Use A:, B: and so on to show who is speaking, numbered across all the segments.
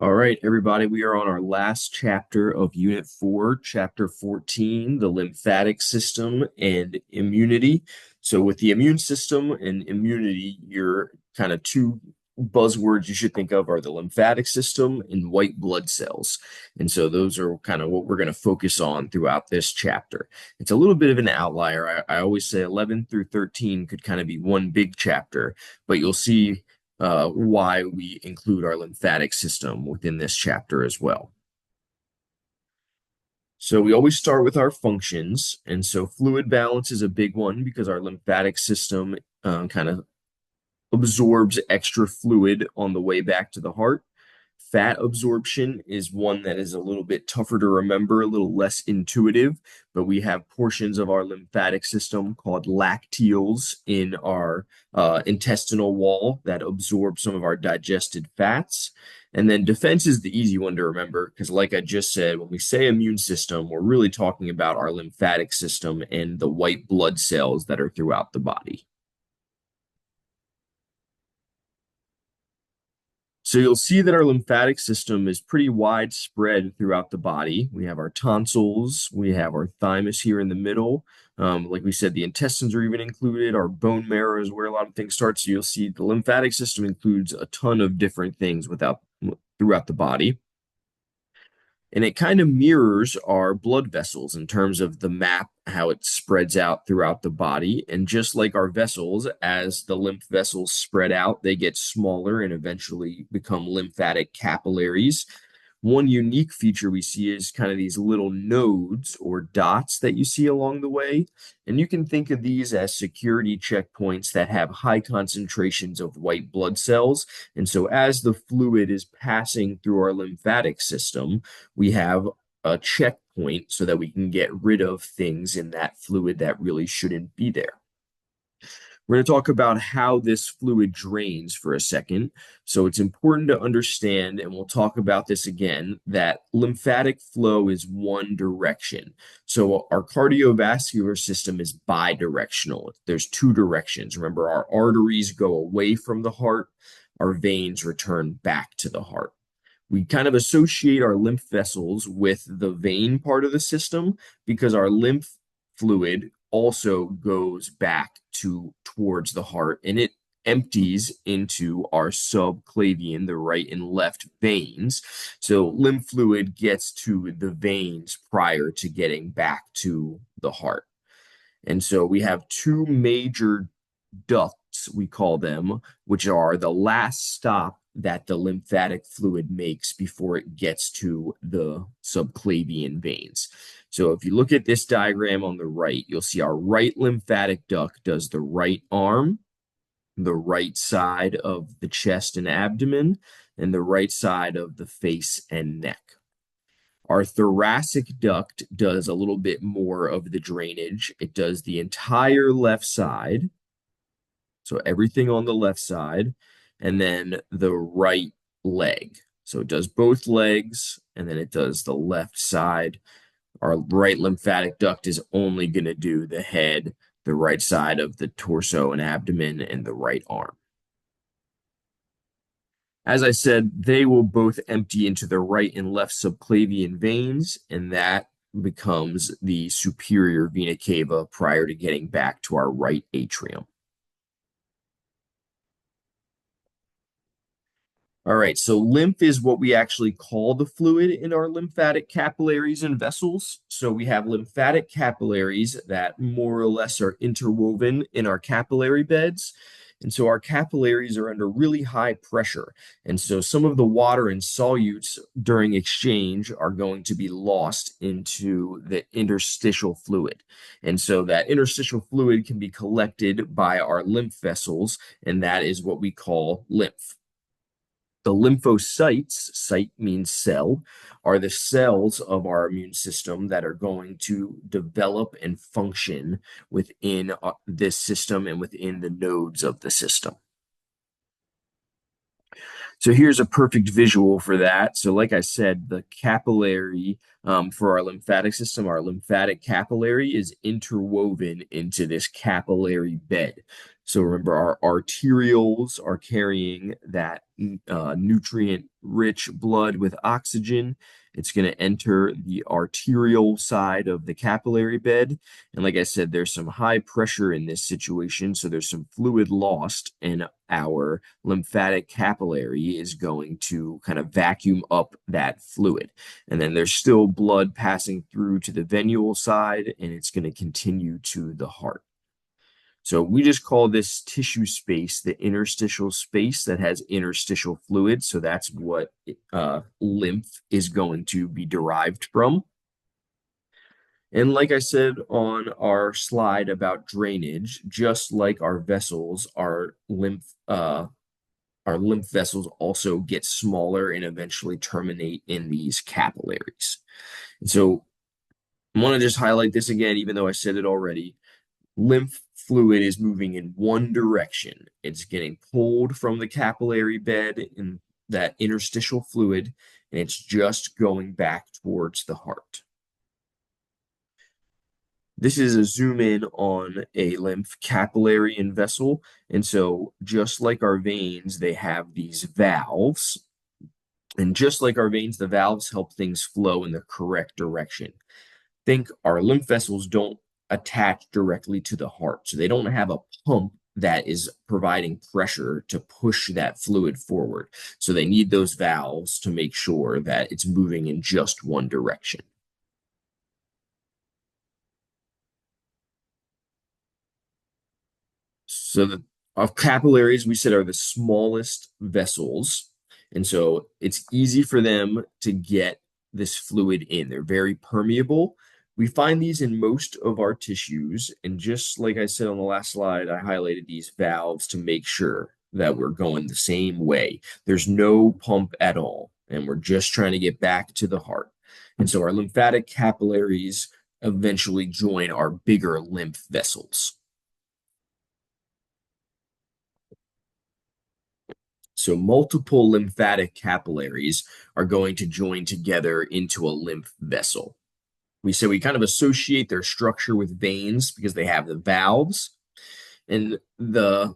A: All right, everybody, we are on our last chapter of Unit 4, Chapter 14, the lymphatic system and immunity. So, with the immune system and immunity, your kind of two buzzwords you should think of are the lymphatic system and white blood cells. And so, those are kind of what we're going to focus on throughout this chapter. It's a little bit of an outlier. I always say 11 through 13 could kind of be one big chapter, but you'll see why we include our lymphatic system within this chapter as well. So we always start with our functions. And so fluid balance is a big one because our lymphatic system kind of absorbs extra fluid on the way back to the heart. Fat absorption is one that is a little bit tougher to remember, a little less intuitive, but we have portions of our lymphatic system called lacteals in our intestinal wall that absorb some of our digested fats. And then defense is the easy one to remember because, like I just said, when we say immune system, we're really talking about our lymphatic system and the white blood cells that are throughout the body. So you'll see that our lymphatic system is pretty widespread throughout the body. We have our tonsils, we have our thymus here in the middle. Like we said, the intestines are even included. Our bone marrow is where a lot of things start. So you'll see the lymphatic system includes a ton of different things throughout the body. And it kind of mirrors our blood vessels in terms of the map, how it spreads out throughout the body. And just like our vessels, as the lymph vessels spread out, they get smaller and eventually become lymphatic capillaries. One unique feature we see is kind of these little nodes or dots that you see along the way. And you can think of these as security checkpoints that have high concentrations of white blood cells. And so as the fluid is passing through our lymphatic system, we have a checkpoint so that we can get rid of things in that fluid that really shouldn't be there. We're going to talk about how this fluid drains for a second. So it's important to understand, and we'll talk about this again, that lymphatic flow is one direction. So our cardiovascular system is bidirectional. There's two directions. Remember, our arteries go away from the heart, our veins return back to the heart. We kind of associate our lymph vessels with the vein part of the system because our lymph fluid also goes back towards the heart and it empties into our subclavian, the right and left veins. So lymph fluid gets to the veins prior to getting back to the heart. And so we have two major ducts, we call them, which are the last stop that the lymphatic fluid makes before it gets to the subclavian veins. So if you look at this diagram on the right, you'll see our right lymphatic duct does the right arm, the right side of the chest and abdomen, and the right side of the face and neck. Our thoracic duct does a little bit more of the drainage. It does the entire left side, so everything on the left side, and then the right leg. So it does both legs, and then it does the left side. Our right lymphatic duct is only going to do the head, the right side of the torso and abdomen, and the right arm. As I said, they will both empty into the right and left subclavian veins, and that becomes the superior vena cava prior to getting back to our right atrium. All right, so lymph is what we actually call the fluid in our lymphatic capillaries and vessels. So we have lymphatic capillaries that more or less are interwoven in our capillary beds. And so our capillaries are under really high pressure. And so some of the water and solutes during exchange are going to be lost into the interstitial fluid. And so that interstitial fluid can be collected by our lymph vessels, and that is what we call lymph. The lymphocytes, site means cell, are the cells of our immune system that are going to develop and function within this system and within the nodes of the system. So here's a perfect visual for that. So like I said, the capillary for our lymphatic system, our lymphatic capillary is interwoven into this capillary bed. So remember, our arterioles are carrying that nutrient-rich blood with oxygen. It's going to enter the arterial side of the capillary bed. And like I said, there's some high pressure in this situation. So there's some fluid lost, and our lymphatic capillary is going to kind of vacuum up that fluid. And then there's still blood passing through to the venule side, and it's going to continue to the heart. So we just call this tissue space the interstitial space that has interstitial fluid. So that's what lymph is going to be derived from. And like I said on our slide about drainage, just like our vessels, our lymph vessels also get smaller and eventually terminate in these capillaries. And so I want to just highlight this again, even though I said it already. Lymph fluid is moving in one direction. It's getting pulled from the capillary bed in that interstitial fluid, and it's just going back towards the heart. This is a zoom in on a lymph capillary and vessel. And so, just like our veins, they have these valves. And just like our veins, the valves help things flow in the correct direction. Think our lymph vessels don't attach directly to the heart. So they don't have a pump that is providing pressure to push that fluid forward. So they need those valves to make sure that it's moving in just one direction. So the of capillaries, we said, are the smallest vessels. And so it's easy for them to get this fluid in. They're very permeable. We find these in most of our tissues. And just like I said on the last slide, I highlighted these valves to make sure that we're going the same way. There's no pump at all. And we're just trying to get back to the heart. And so our lymphatic capillaries eventually join our bigger lymph vessels. So multiple lymphatic capillaries are going to join together into a lymph vessel. We say we kind of associate their structure with veins because they have the valves, and the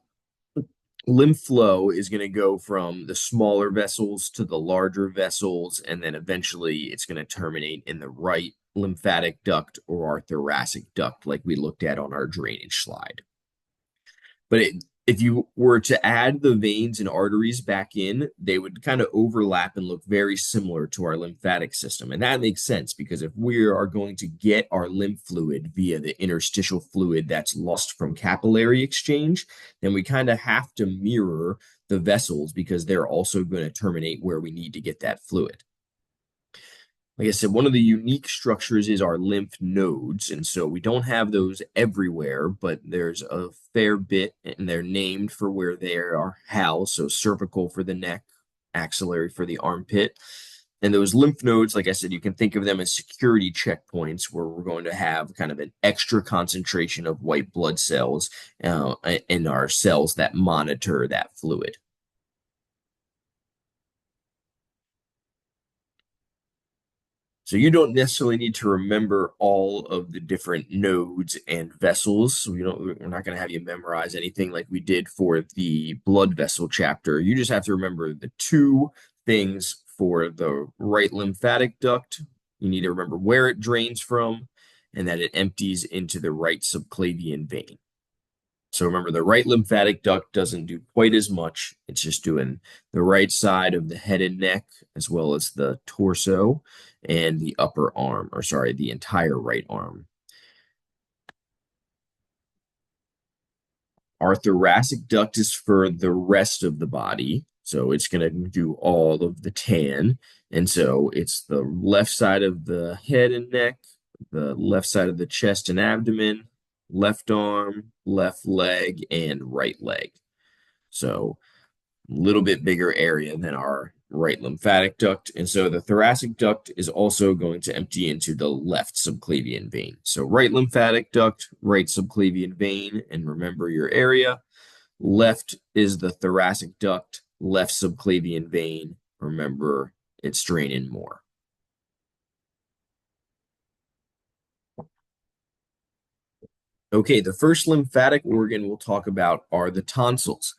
A: lymph flow is going to go from the smaller vessels to the larger vessels, and then eventually it's going to terminate in the right lymphatic duct or our thoracic duct, like we looked at on our drainage slide. But if you were to add the veins and arteries back in, they would kind of overlap and look very similar to our lymphatic system. And that makes sense because if we are going to get our lymph fluid via the interstitial fluid that's lost from capillary exchange, then we kind of have to mirror the vessels because they're also going to terminate where we need to get that fluid. Like I said, one of the unique structures is our lymph nodes. And so we don't have those everywhere, but there's a fair bit, and they're named for where they are housed. So cervical for the neck, axillary for the armpit. And those lymph nodes, like I said, you can think of them as security checkpoints where we're going to have kind of an extra concentration of white blood cells in our cells that monitor that fluid. So you don't necessarily need to remember all of the different nodes and vessels. So we're not going to have you memorize anything like we did for the blood vessel chapter. You just have to remember the two things for the right lymphatic duct. You need to remember where it drains from and that it empties into the right subclavian vein. So remember, the right lymphatic duct doesn't do quite as much. It's just doing the right side of the head and neck, as well as the torso and the upper arm, or sorry, the entire right arm. Our thoracic duct is for the rest of the body. So it's going to do all of the tan. And so it's the left side of the head and neck, the left side of the chest and abdomen, left arm, left leg, and right leg. So a little bit bigger area than our right lymphatic duct. And so the thoracic duct is also going to empty into the left subclavian vein. So right lymphatic duct, right subclavian vein, and remember your area. Left is the thoracic duct, left subclavian vein. Remember, it's draining more. Okay, the first lymphatic organ we'll talk about are the tonsils.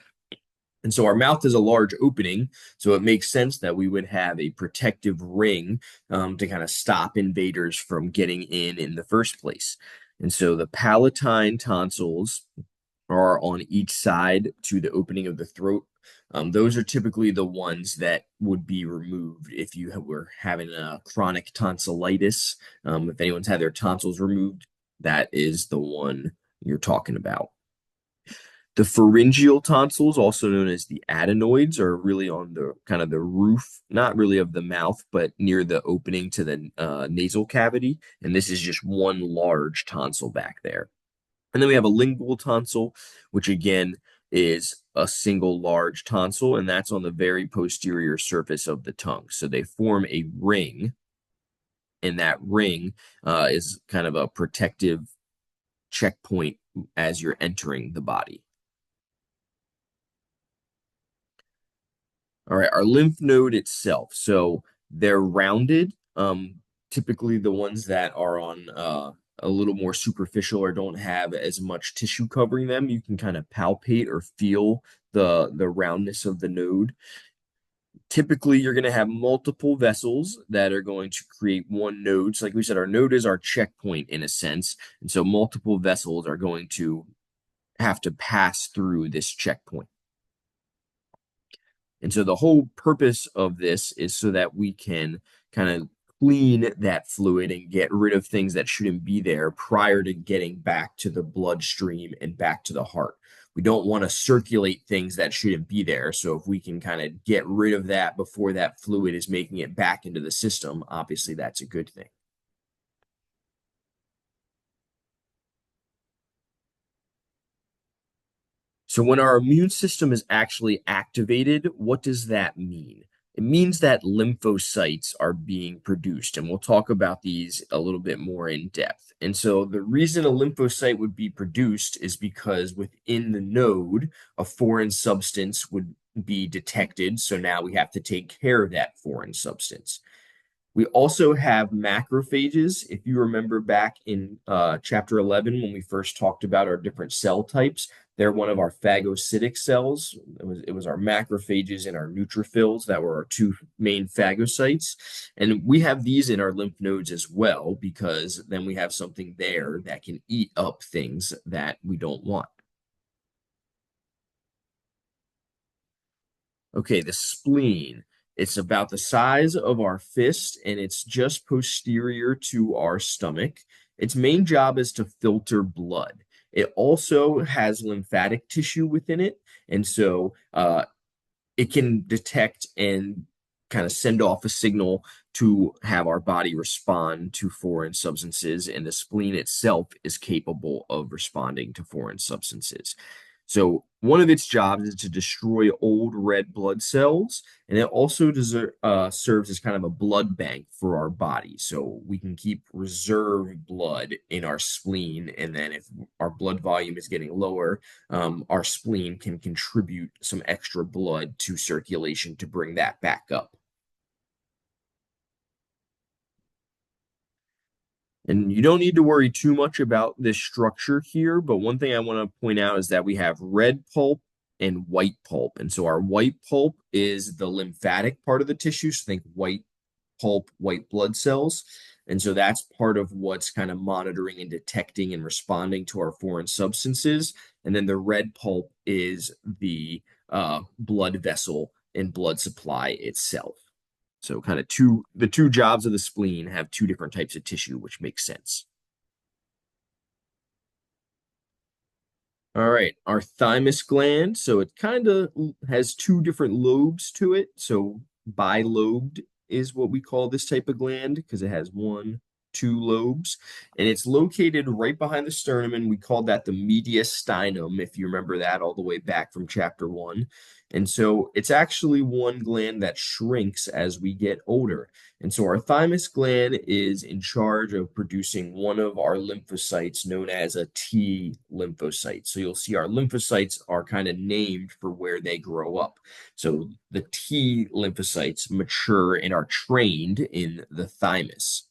A: And so our mouth is a large opening, so it makes sense that we would have a protective ring to kind of stop invaders from getting in the first place. And so the palatine tonsils are on each side to the opening of the throat. Those are typically the ones that would be removed if you were having a chronic tonsillitis. If anyone's had their tonsils removed, that is the one you're talking about. The pharyngeal tonsils, also known as the adenoids, are really on the kind of the roof, not really of the mouth, but near the opening to the nasal cavity. And this is just one large tonsil back there. And then we have a lingual tonsil, which again is a single large tonsil, and that's on the very posterior surface of the tongue. So they form a ring, and that ring is kind of a protective checkpoint as you're entering the body. All right, our lymph node itself. So they're rounded. Typically the ones that are on a little more superficial or don't have as much tissue covering them, you can kind of palpate or feel the roundness of the node. Typically, you're going to have multiple vessels that are going to create one node. So like we said, our node is our checkpoint in a sense. And so multiple vessels are going to have to pass through this checkpoint. And so the whole purpose of this is so that we can kind of clean that fluid and get rid of things that shouldn't be there prior to getting back to the bloodstream and back to the heart. We don't want to circulate things that shouldn't be there. So if we can kind of get rid of that before that fluid is making it back into the system, obviously that's a good thing. So when our immune system is actually activated, what does that mean? It means that lymphocytes are being produced, and we'll talk about these a little bit more in depth. And so the reason a lymphocyte would be produced is because within the node, a foreign substance would be detected. So now we have to take care of that foreign substance. We also have macrophages. If you remember back in chapter 11, when we first talked about our different cell types, they're one of our phagocytic cells. It was our macrophages and our neutrophils that were our two main phagocytes. And we have these in our lymph nodes as well, because then we have something there that can eat up things that we don't want. Okay, the spleen. It's about the size of our fist and it's just posterior to our stomach. Its main job is to filter blood. It also has lymphatic tissue within it, and so it can detect and kind of send off a signal to have our body respond to foreign substances, and the spleen itself is capable of responding to foreign substances. So one of its jobs is to destroy old red blood cells, and it also serves as kind of a blood bank for our body. So we can keep reserve blood in our spleen, and then if our blood volume is getting lower, our spleen can contribute some extra blood to circulation to bring that back up. And you don't need to worry too much about this structure here, but one thing I want to point out is that we have red pulp and white pulp. And so our white pulp is the lymphatic part of the tissue. So think white pulp, white blood cells. And so that's part of what's kind of monitoring and detecting and responding to our foreign substances. And then the red pulp is the blood vessel and blood supply itself. So kind of the two jobs of the spleen have two different types of tissue, which makes sense. All right, our thymus gland. So it kind of has two different lobes to it. So bilobed is what we call this type of gland because it has one, two lobes, and it's located right behind the sternum. And we called that the mediastinum, if you remember that all the way back from chapter one. And so it's actually one gland that shrinks as we get older. And so our thymus gland is in charge of producing one of our lymphocytes known as a T lymphocyte. So you'll see our lymphocytes are kind of named for where they grow up. So the T lymphocytes mature and are trained in the thymus.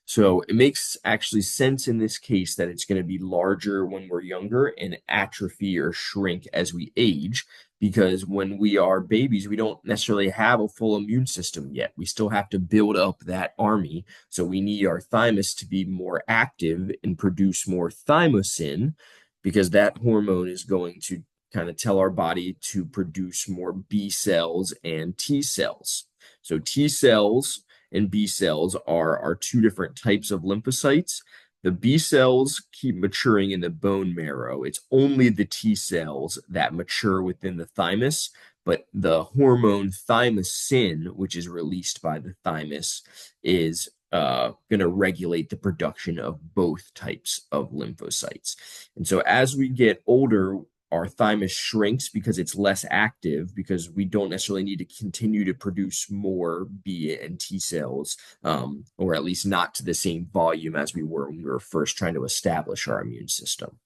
A: So it makes actually sense in this case that it's going to be larger when we're younger and atrophy or shrink as we age, because when we are babies, we don't necessarily have a full immune system yet. We still have to build up that army. So we need our thymus to be more active and produce more thymosin, because that hormone is going to kind of tell our body to produce more B cells and T cells. So T cells and B cells are two different types of lymphocytes. The B cells keep maturing in the bone marrow. It's only the T cells that mature within the thymus, but the hormone thymosin, which is released by the thymus, is going to regulate the production of both types of lymphocytes. And so as we get older, our thymus shrinks because it's less active, because we don't necessarily need to continue to produce more B and T cells, or at least not to the same volume as we were when we were first trying to establish our immune system.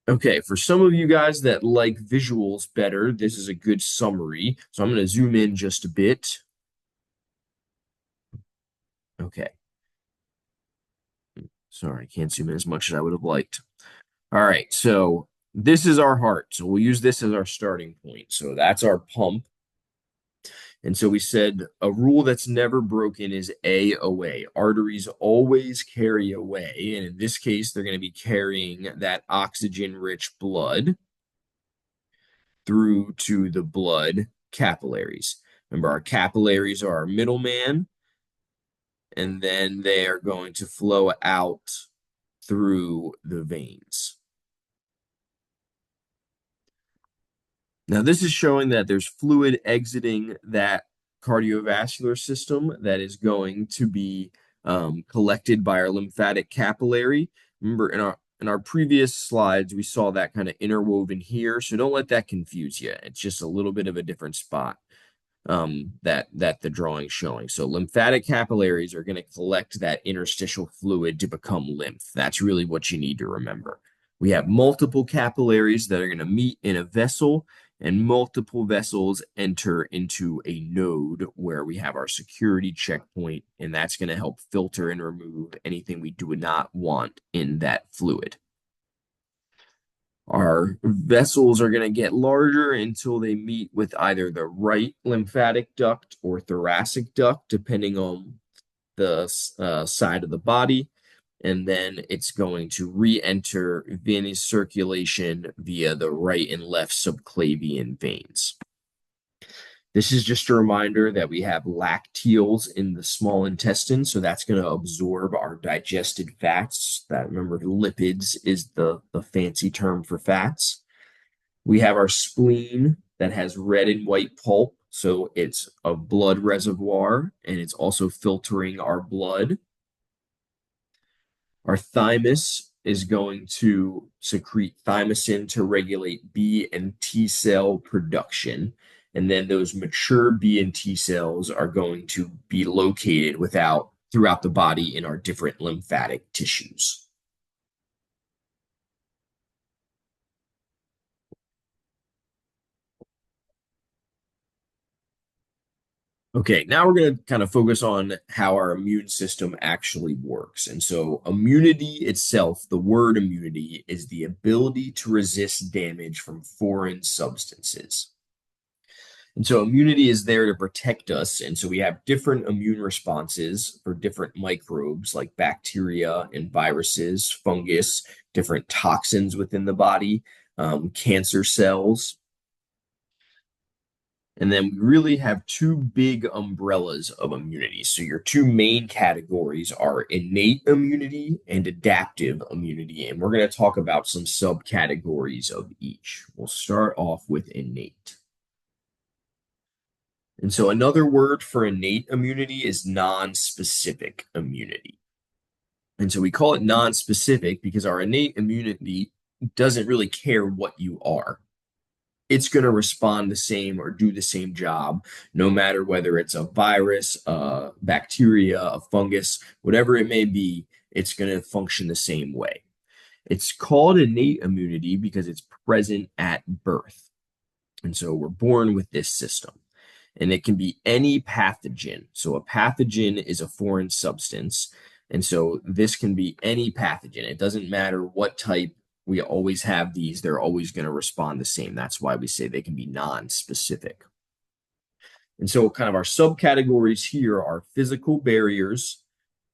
A: Okay, for some of you guys that like visuals better, this is a good summary. So I'm going to zoom in just a bit. Okay, sorry, I can't zoom in as much as I would have liked. All right, so this is our heart. So we'll use this as our starting point. So that's our pump. And so we said a rule that's never broken is A away. Arteries always carry away. And in this case, they're going to be carrying that oxygen-rich blood through to the blood capillaries. Remember, our capillaries are our middleman, and then they are going to flow out through the veins. Now, this is showing that there's fluid exiting that cardiovascular system that is going to be collected by our lymphatic capillary. Remember, in our previous slides, we saw that kind of interwoven here, so don't let that confuse you. It's just a little bit of a different spot that the drawing's showing. So lymphatic capillaries are going to collect that interstitial fluid to become lymph. That's really what you need to remember. We have multiple capillaries that are going to meet in a vessel, and multiple vessels enter into a node where we have our security checkpoint, and that's going to help filter and remove anything we do not want in that fluid. Our vessels are going to get larger until they meet with either the right lymphatic duct or thoracic duct, depending on the side of the body. And then it's going to re-enter venous circulation via the right and left subclavian veins. This is just a reminder that we have lacteals in the small intestine, so that's going to absorb our digested fats. That, remember, lipids is the fancy term for fats. We have our spleen that has red and white pulp, so it's a blood reservoir, and it's also filtering our blood. Our thymus is going to secrete thymosin to regulate B and T cell production. And then those mature B and T cells are going to be located throughout the body in our different lymphatic tissues. Okay, now we're going to kind of focus on how our immune system actually works. And so, immunity itself, the word immunity, is the ability to resist damage from foreign substances. And so immunity is there to protect us. And so we have different immune responses for different microbes like bacteria and viruses, fungus, different toxins within the body, cancer cells. And then we really have two big umbrellas of immunity. So your two main categories are innate immunity and adaptive immunity. And we're going to talk about some subcategories of each. We'll start off with innate. And so another word for innate immunity is non-specific immunity. And so we call it non-specific because our innate immunity doesn't really care what you are. It's going to respond the same or do the same job, no matter whether it's a virus, a bacteria, a fungus, whatever it may be, it's going to function the same way. It's called innate immunity because it's present at birth. And so we're born with this system. and it can be any pathogen. So a pathogen is a foreign substance, and so this can be any pathogen. It doesn't matter what type. We always have these. They're always going to respond the same. That's why we say they can be non-specific. And so kind of our subcategories here are physical barriers,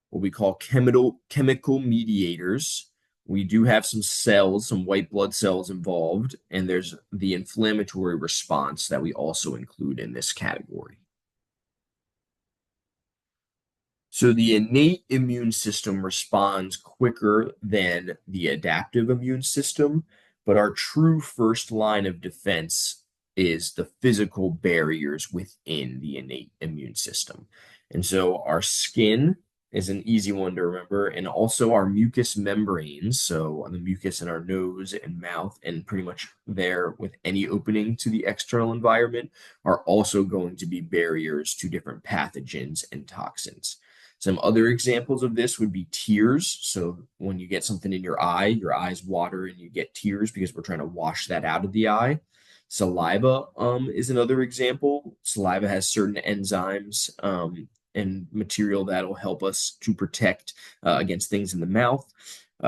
A: what we call chemical mediators. We do have some cells, some white blood cells involved, and there's the inflammatory response that we also include in this category. So the innate immune system responds quicker than the adaptive immune system, but our true first line of defense is the physical barriers within the innate immune system. And so our skin is an easy one to remember, and also our mucous membranes, so the mucus in our nose and mouth, and pretty much there with any opening to the external environment, are also going to be barriers to different pathogens and toxins. Some other examples of this would be tears. So when you get something in your eyes water and you get tears because we're trying to wash that out of the eye. Saliva is another example. Saliva has certain enzymes and material that'll help us to protect against things in the mouth.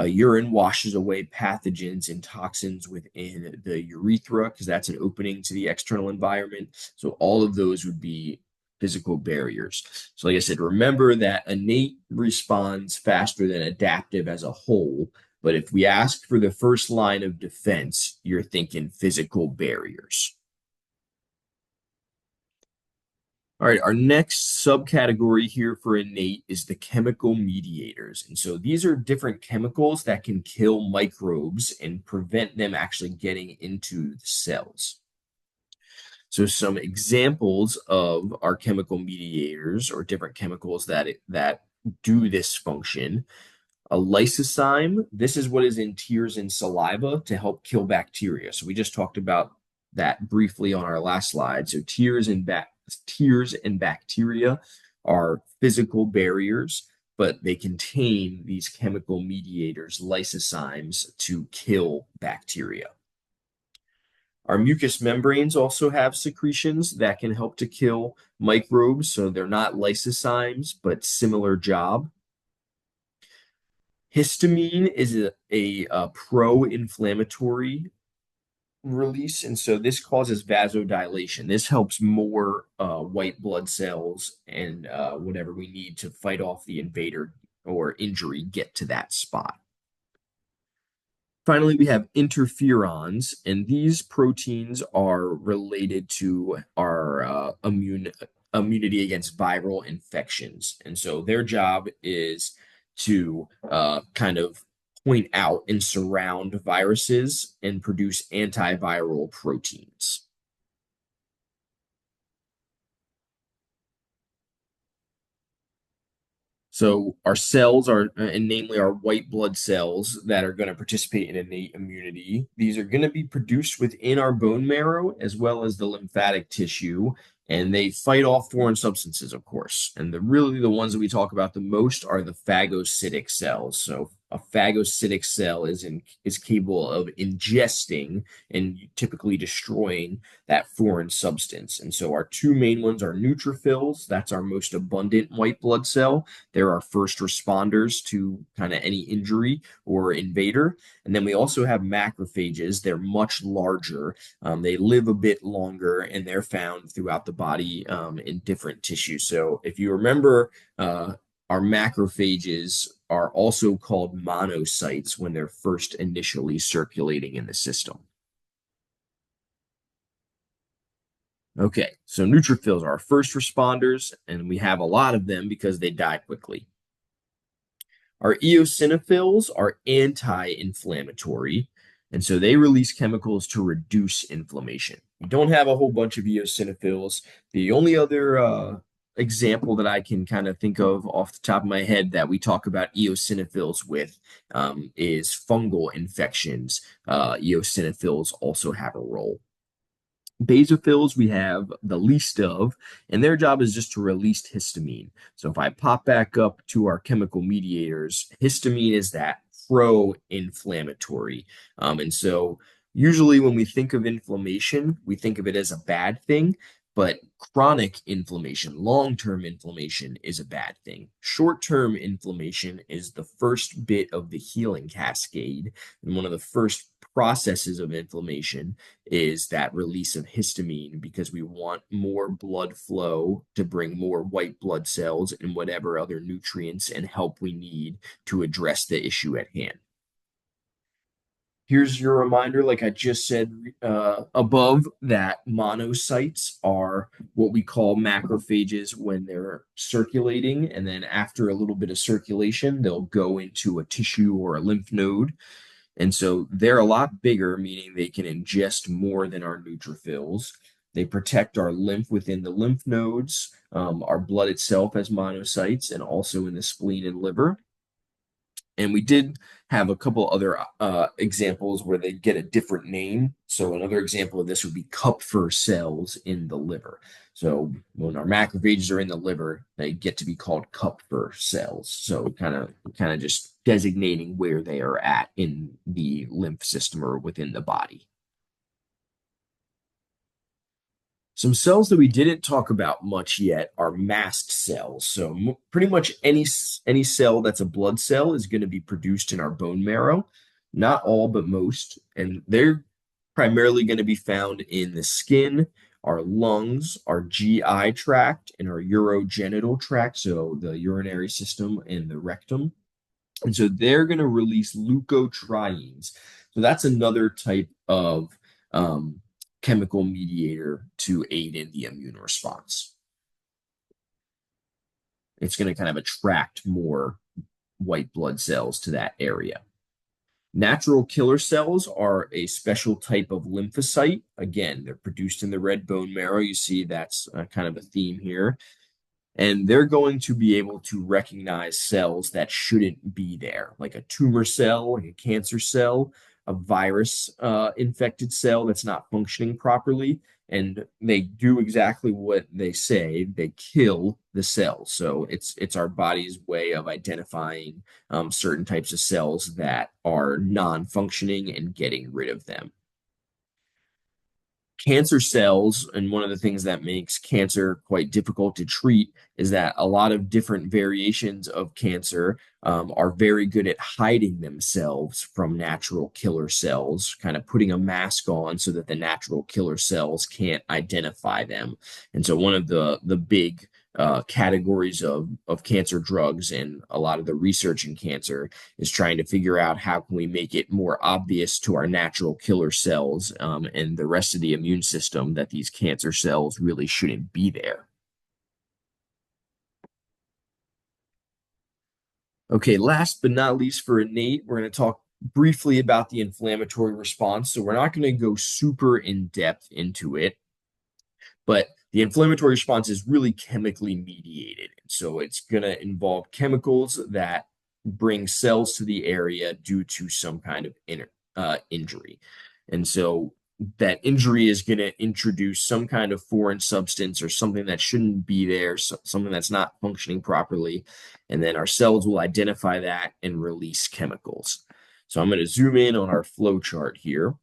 A: Urine washes away pathogens and toxins within the urethra because that's an opening to the external environment. So all of those would be physical barriers. So, like I said, remember that innate responds faster than adaptive as a whole. But if we ask for the first line of defense, you're thinking physical barriers. All right, our next subcategory here for innate is the chemical mediators. And so these are different chemicals that can kill microbes and prevent them actually getting into the cells. So some examples of our chemical mediators or different chemicals that do this function. A lysozyme, this is what is in tears and saliva to help kill bacteria. So we just talked about that briefly on our last slide. So tears and bacteria are physical barriers, but they contain these chemical mediators, lysozymes, to kill bacteria. Our mucous membranes also have secretions that can help to kill microbes, so they're not lysozymes, but similar job. Histamine is a pro-inflammatory release, and so this causes vasodilation. This helps more white blood cells and whatever we need to fight off the invader or injury get to that spot. Finally, we have interferons, and these proteins are related to our immunity against viral infections. And so their job is to kind of point out and surround viruses and produce antiviral proteins. So our cells are, and namely our white blood cells that are going to participate in innate immunity. These are going to be produced within our bone marrow as well as the lymphatic tissue, and they fight off foreign substances, of course. And really the ones that we talk about the most are the phagocytic cells. So a phagocytic cell is capable of ingesting and typically destroying that foreign substance. And so our two main ones are neutrophils. That's our most abundant white blood cell. They're our first responders to kind of any injury or invader. And then we also have macrophages. They're much larger. They live a bit longer, and they're found throughout the body in different tissues. So if you remember, our macrophages are also called monocytes when they're first initially circulating in the system. Okay, so neutrophils are our first responders, and we have a lot of them because they die quickly. Our eosinophils are anti-inflammatory, and so they release chemicals to reduce inflammation. We don't have a whole bunch of eosinophils. The only other example that I can kind of think of off the top of my head that we talk about eosinophils with is fungal infections. Eosinophils also have a role. Basophils we have the least of, and their job is just to release histamine. So if I pop back up to our chemical mediators, histamine is that pro-inflammatory. And so usually when we think of inflammation, we think of it as a bad thing, But chronic inflammation, long-term inflammation is a bad thing. Short-term inflammation is the first bit of the healing cascade. And one of the first processes of inflammation is that release of histamine because we want more blood flow to bring more white blood cells and whatever other nutrients and help we need to address the issue at hand. Here's your reminder, like I just said above, that monocytes are what we call macrophages when they're circulating. And then after a little bit of circulation, they'll go into a tissue or a lymph node. And so they're a lot bigger, meaning they can ingest more than our neutrophils. They protect our lymph within the lymph nodes, our blood itself as monocytes, and also in the spleen and liver. And we did have a couple other examples where they get a different name. So another example of this would be Kupffer cells in the liver. So when our macrophages are in the liver, they get to be called Kupffer cells. So kind of just designating where they are at in the lymph system or within the body. Some cells that we didn't talk about much yet are mast cells. So pretty much any cell that's a blood cell is going to be produced in our bone marrow. Not all, but most. And they're primarily going to be found in the skin, our lungs, our GI tract, and our urogenital tract, so the urinary system and the rectum. And so they're going to release leukotrienes. So that's another type of chemical mediator to aid in the immune response. It's going to kind of attract more white blood cells to that area. Natural killer cells are a special type of lymphocyte. Again, they're produced in the red bone marrow. You see that's kind of a theme here. And they're going to be able to recognize cells that shouldn't be there, like a tumor cell, like a cancer cell, a virus infected cell that's not functioning properly. And they do exactly what they say. They kill the cell. So it's our body's way of identifying certain types of cells that are non-functioning and getting rid of them. Cancer cells, and one of the things that makes cancer quite difficult to treat is that a lot of different variations of cancer are very good at hiding themselves from natural killer cells, kind of putting a mask on so that the natural killer cells can't identify them. And so one of the big categories of cancer drugs and a lot of the research in cancer is trying to figure out how can we make it more obvious to our natural killer cells and the rest of the immune system that these cancer cells really shouldn't be there. Okay, last but not least for innate, we're going to talk briefly about the inflammatory response. So we're not going to go super in depth into it, but the inflammatory response is really chemically mediated. So it's going to involve chemicals that bring cells to the area due to some kind of injury. And so that injury is going to introduce some kind of foreign substance or something that shouldn't be there, something that's not functioning properly. And then our cells will identify that and release chemicals. So I'm going to zoom in on our flow chart here.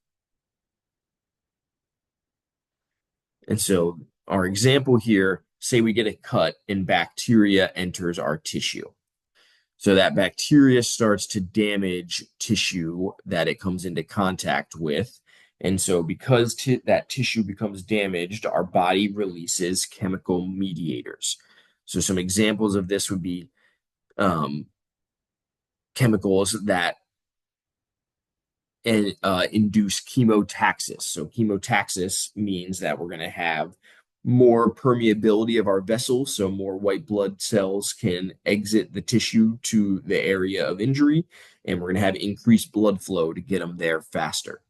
A: And so our example here, say we get a cut and bacteria enters our tissue. So that bacteria starts to damage tissue that it comes into contact with. And so because that tissue becomes damaged, our body releases chemical mediators. So some examples of this would be chemicals that induce chemotaxis. So chemotaxis means that we're going to have more permeability of our vessels, so more white blood cells can exit the tissue to the area of injury, and we're going to have increased blood flow to get them there faster.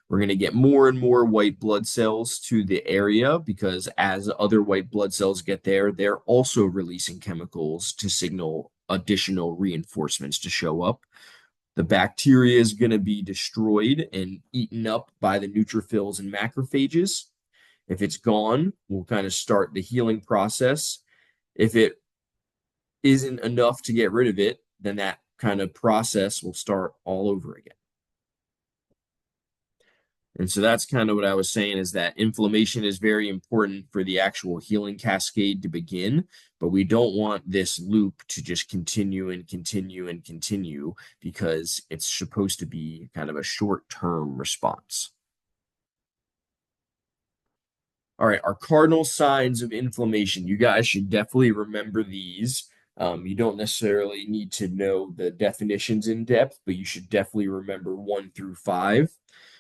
A: We're going to get more and more white blood cells to the area because as other white blood cells get there, they're also releasing chemicals to signal additional reinforcements to show up. The bacteria is going to be destroyed and eaten up by the neutrophils and macrophages. If it's gone, we'll kind of start the healing process. If it isn't enough to get rid of it, then that kind of process will start all over again. And so that's kind of what I was saying is that inflammation is very important for the actual healing cascade to begin, but we don't want this loop to just continue and continue and continue because it's supposed to be kind of a short-term response. All right, our cardinal signs of inflammation. You guys should definitely remember these. You don't necessarily need to know the definitions in depth, but you should definitely remember 1 through 5.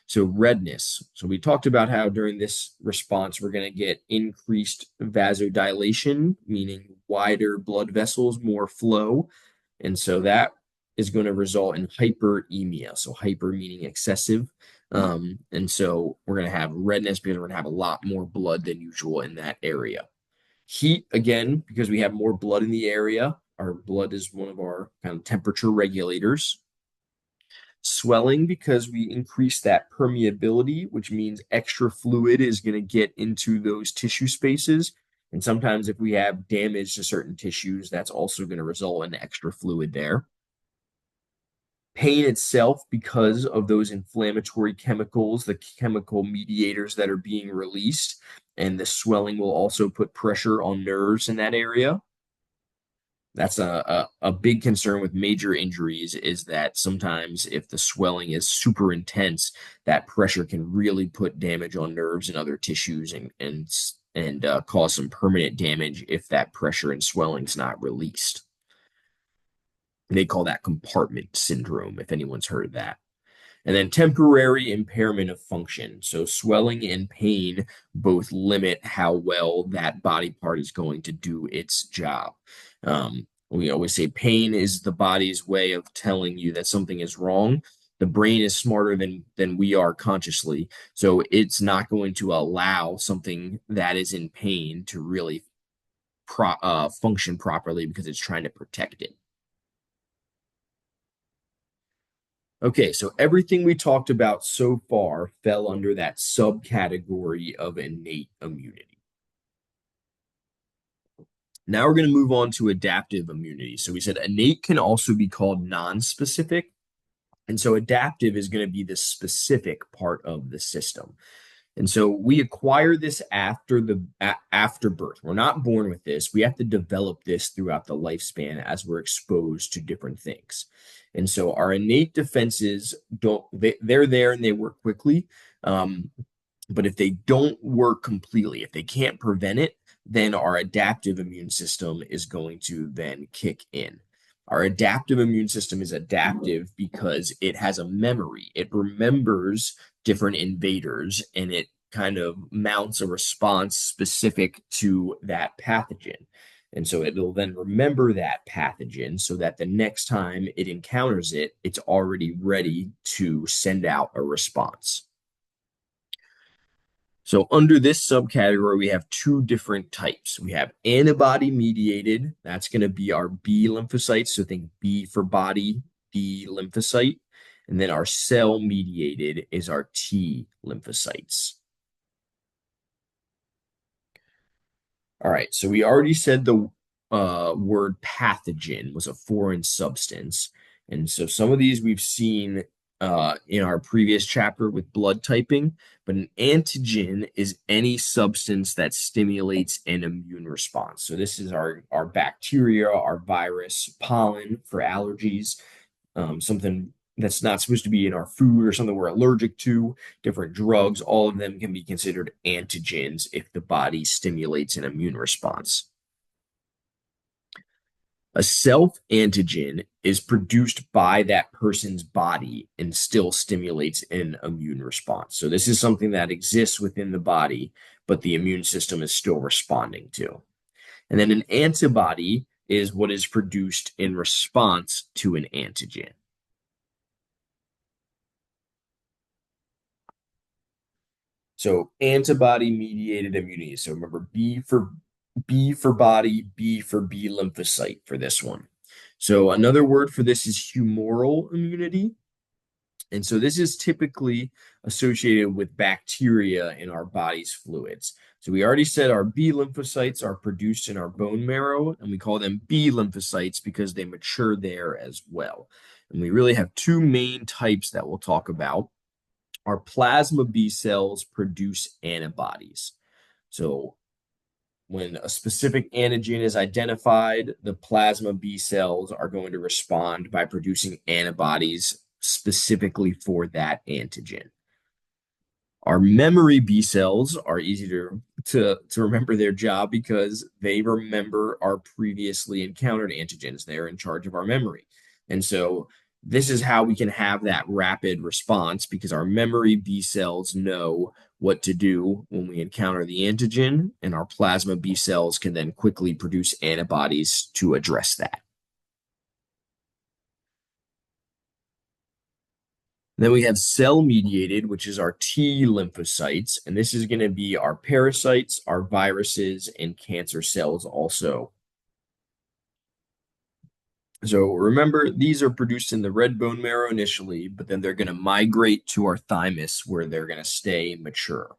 A: So, redness. So, we talked about how during this response, we're going to get increased vasodilation, meaning wider blood vessels, more flow. And so that is going to result in hyperemia. So, hyper meaning excessive. And so we're going to have redness because we're going to have a lot more blood than usual in that area. Heat, again, because we have more blood in the area. Our blood is one of our kind of temperature regulators. Swelling, because we increase that permeability, which means extra fluid is going to get into those tissue spaces. And sometimes, if we have damage to certain tissues, that's also going to result in extra fluid there. Pain itself, because of those inflammatory chemicals, the chemical mediators that are being released, and the swelling will also put pressure on nerves in that area. That's a big concern with major injuries is that sometimes if the swelling is super intense, that pressure can really put damage on nerves and other tissues and cause some permanent damage if that pressure and swelling is not released. They call that compartment syndrome, if anyone's heard of that. And then temporary impairment of function. So swelling and pain both limit how well that body part is going to do its job. We always say pain is the body's way of telling you that something is wrong. The brain is smarter than we are consciously, so it's not going to allow something that is in pain to really function properly because it's trying to protect it. Okay, so everything we talked about so far fell under that subcategory of innate immunity. Now we're going to move on to adaptive immunity. So we said innate can also be called non-specific. And so adaptive is going to be the specific part of the system. And so we acquire this after birth. We're not born with this. We have to develop this throughout the lifespan as we're exposed to different things. And so our innate defenses they're there and they work quickly. But if they don't work completely, if they can't prevent it, then our adaptive immune system is going to then kick in. Our adaptive immune system is adaptive because it has a memory. It remembers different invaders and it kind of mounts a response specific to that pathogen. And so it'll then remember that pathogen so that the next time it encounters it, it's already ready to send out a response. So under this subcategory, we have two different types. We have antibody mediated. That's going to be our B lymphocytes. So think B for body, B lymphocyte. And then our cell mediated is our T lymphocytes. All right. So we already said the word pathogen was a foreign substance. And so some of these we've seen in our previous chapter with blood typing, but an antigen is any substance that stimulates an immune response. So this is our bacteria, our virus, pollen for allergies, something that's not supposed to be in our food or something we're allergic to, different drugs, all of them can be considered antigens if the body stimulates an immune response. A self antigen is produced by that person's body and still stimulates an immune response. So, this is something that exists within the body, but the immune system is still responding to. And then an antibody is what is produced in response to an antigen. So, antibody mediated immunity. So, remember B for body, B for B lymphocyte for this one. So another word for this is humoral immunity. And so this is typically associated with bacteria in our body's fluids. So we already said our B lymphocytes are produced in our bone marrow, and we call them B lymphocytes because they mature there as well. And we really have two main types that we'll talk about. Our plasma B cells produce antibodies. So when a specific antigen is identified, the plasma B cells are going to respond by producing antibodies specifically for that antigen. Our memory B cells are easy to remember their job because they remember our previously encountered antigens. They're in charge of our memory. And so this is how we can have that rapid response because our memory B cells know what to do when we encounter the antigen, and our plasma B cells can then quickly produce antibodies to address that. Then we have cell mediated, which is our T lymphocytes. And this is going to be our parasites, our viruses, and cancer cells also. So remember, these are produced in the red bone marrow initially, but then they're going to migrate to our thymus where they're going to stay mature.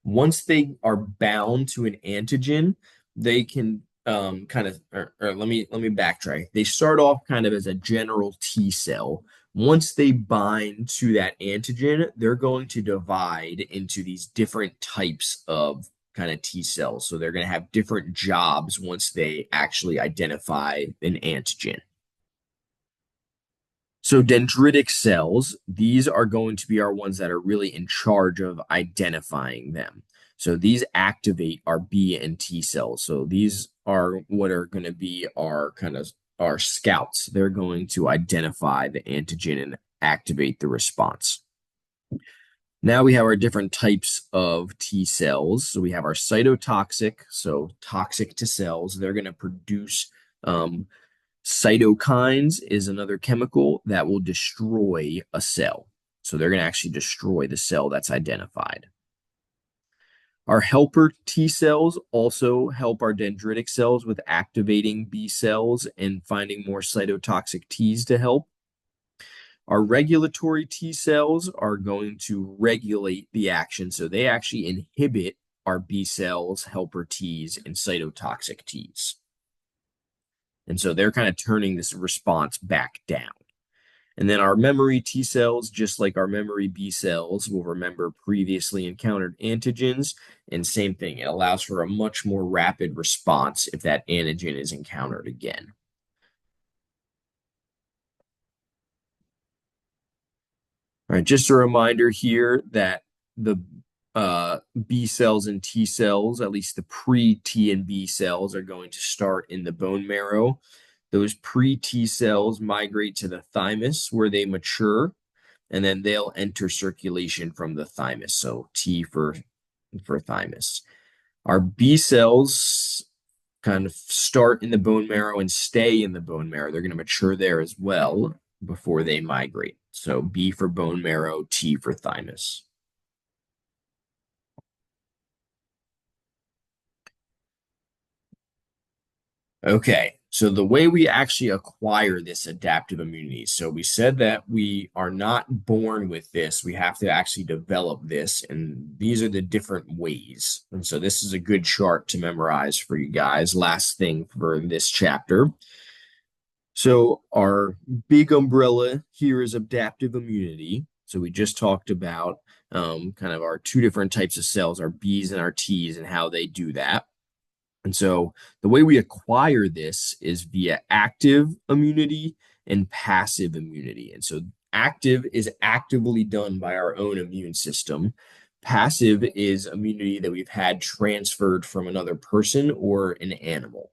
A: Once they are bound to an antigen, they can kind of, or let me backtrack. They start off kind of as a general T cell. Once they bind to that antigen, they're going to divide into these different types of kind of T cells. So they're going to have different jobs once they actually identify an antigen. So dendritic cells, these are going to be our ones that are really in charge of identifying them. So these activate our B and T cells. So these are what are going to be our kind of our scouts. They're going to identify the antigen and activate the response. Now we have our different types of T cells. So we have our cytotoxic, so toxic to cells. They're going to produce cytokines is another chemical that will destroy a cell. So they're going to actually destroy the cell that's identified. Our helper T cells also help our dendritic cells with activating B cells and finding more cytotoxic Ts to help. Our regulatory T cells are going to regulate the action. So they actually inhibit our B cells, helper Ts, and cytotoxic Ts. And so they're kind of turning this response back down. And then our memory T cells, just like our memory B cells, will remember previously encountered antigens. And same thing, it allows for a much more rapid response if that antigen is encountered again. All right, just a reminder here that the B cells and T cells, at least the pre-T and B cells, are going to start in the bone marrow. Those pre-T cells migrate to the thymus where they mature, and then they'll enter circulation from the thymus. So T for thymus. Our B cells kind of start in the bone marrow and stay in the bone marrow. They're going to mature there as well before they migrate. So B for bone marrow, T for thymus. Okay, so the way we actually acquire this adaptive immunity. So we said that we are not born with this. We have to actually develop this, and these are the different ways. And so this is a good chart to memorize for you guys. Last thing for this chapter. So our big umbrella here is adaptive immunity. So we just talked about kind of our two different types of cells, our Bs and our Ts, and how they do that. And so the way we acquire this is via active immunity and passive immunity. And so active is actively done by our own immune system. Passive is immunity that we've had transferred from another person or an animal.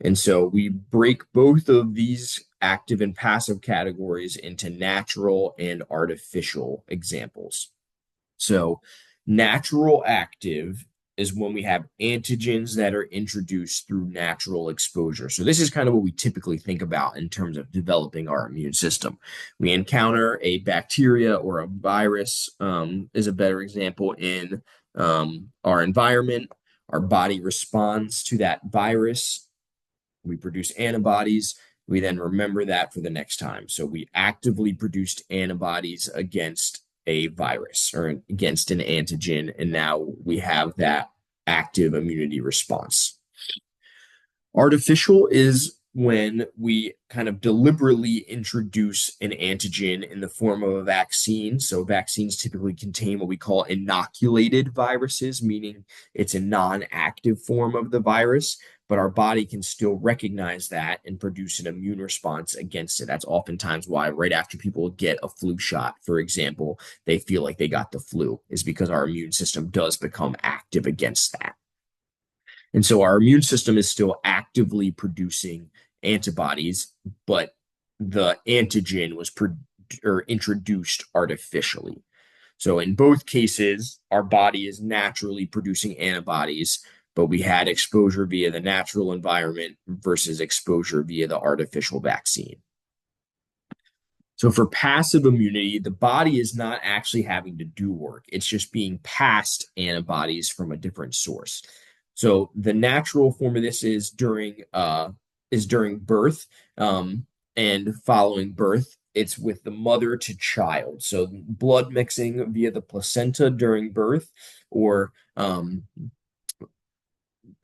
A: And so we break both of these active and passive categories into natural and artificial examples. So, natural active is when we have antigens that are introduced through natural exposure. So, this is kind of what we typically think about in terms of developing our immune system. We encounter a bacteria or a virus, is a better example in our environment. Our body responds to that virus. We produce antibodies. We then remember that for the next time. So we actively produced antibodies against a virus or against an antigen, and now we have that active immunity response. Artificial is when we kind of deliberately introduce an antigen in the form of a vaccine. So vaccines typically contain what we call inoculated viruses, meaning it's a non-active form of the virus, but our body can still recognize that and produce an immune response against it. That's oftentimes why right after people get a flu shot, for example, they feel like they got the flu, is because our immune system does become active against that. And so our immune system is still actively producing antibodies, but the antigen was or introduced artificially. So in both cases, our body is naturally producing antibodies, but we had exposure via the natural environment versus exposure via the artificial vaccine. So for passive immunity, the body is not actually having to do work. It's just being passed antibodies from a different source. So the natural form of this is during birth, and following birth. It's with the mother to child. So blood mixing via the placenta during birth, or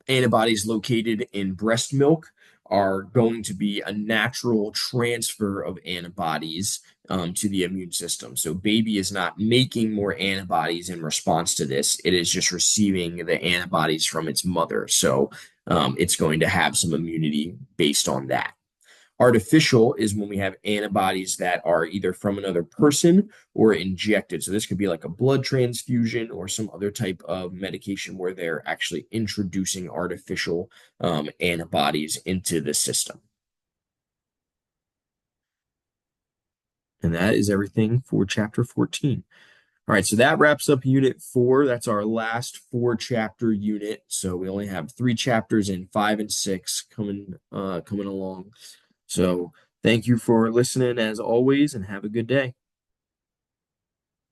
A: antibodies located in breast milk are going to be a natural transfer of antibodies to the immune system. So, baby is not making more antibodies in response to this. It is just receiving the antibodies from its mother. So, it's going to have some immunity based on that. Artificial is when we have antibodies that are either from another person or injected. So this could be like a blood transfusion or some other type of medication where they're actually introducing artificial antibodies into the system. And that is everything for chapter 14. All right, so that wraps up unit 4. That's our last 4 chapter unit. So we only have 3 chapters in 5 and 6 coming along. So thank you for listening as always, and have a good day.